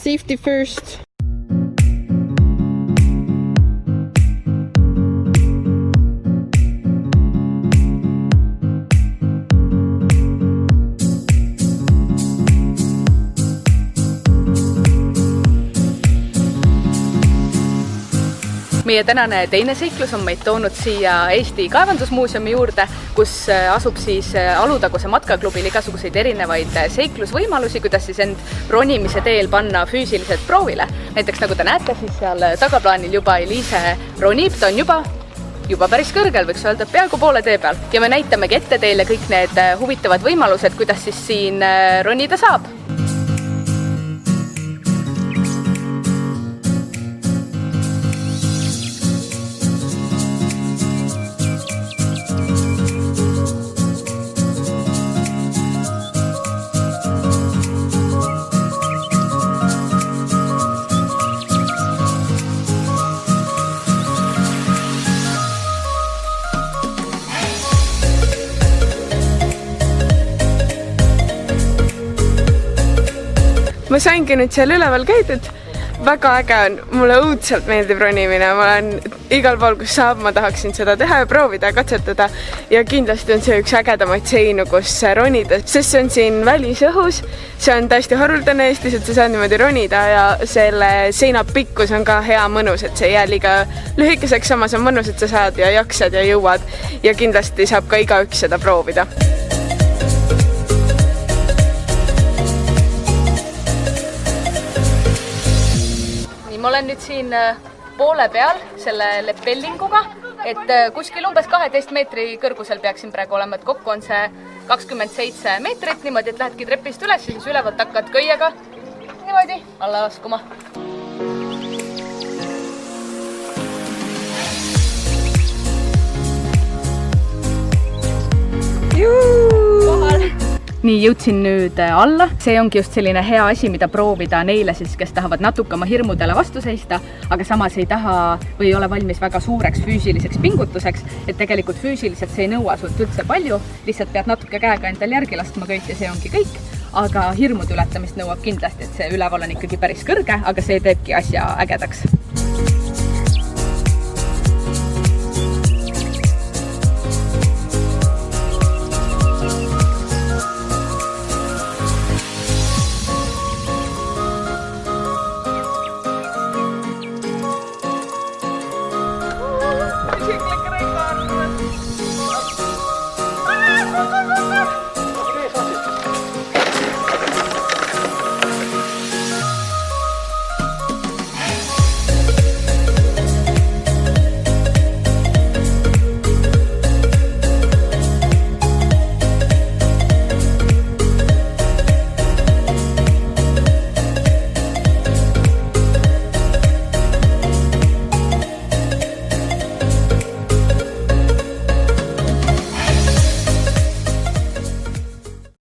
Safety first. Meie tänane teine seiklus on meid toonud siia Eesti Kaevandusmuuseumi juurde, kus asub siis Alutaguse matkaklubil igasuguseid erinevaid seiklusvõimalusi, kuidas siis end ronimise teel panna füüsiliselt proovile. Näiteks nagu te näete, siis seal tagaplaanil juba Eliise ronib, ta on juba päris kõrgel, võiks öelda peaaegu poole tee peal. Ja me näitamegi ette teile kõik need huvitavad võimalused, kuidas siis siin ronida saab. Ma saingi nüüd seal üleval käidud, väga äge on, mulle õudselt meeldib ronimine, ma olen igal pool, kus saab, ma tahaksin seda teha ja proovida ja katsetada ja kindlasti on see üks ägedamaid seinu, kus ronida, sest see on siin välisõhus, see on täiesti haruldane Eestis, et sa saad niimoodi ronida ja selle seina pikkus on ka hea mõnus, et see ei jää liiga lühikeseks, samas on mõnus, et sa saad ja jaksad ja jõuad ja kindlasti saab ka igaüks seda proovida. Ma olen nüüd siin poole peal selle lepellinguga, et kuskil umbes 12 meetri kõrgusel peaksin praegu olema, et kokku on see 27 meetrit niimoodi, et lähedki trepist üles ja siis ülevalt hakkad köiega niimoodi alla laskuma. Nii, jõudsin nüüd alla. See ongi just selline hea asi, mida proovida neile siis, kes tahavad natuke oma hirmudele vastu seista, aga samas ei taha või ei ole valmis väga suureks füüsiliseks pingutuseks, et tegelikult füüsiliselt see ei nõua sult üldse palju, lihtsalt pead natuke käega endal järgi laskma köit ja see ongi kõik, aga hirmude ületamist nõuab kindlasti, et see üleval on ikkagi päris kõrge, aga see teebki asja ägedaks.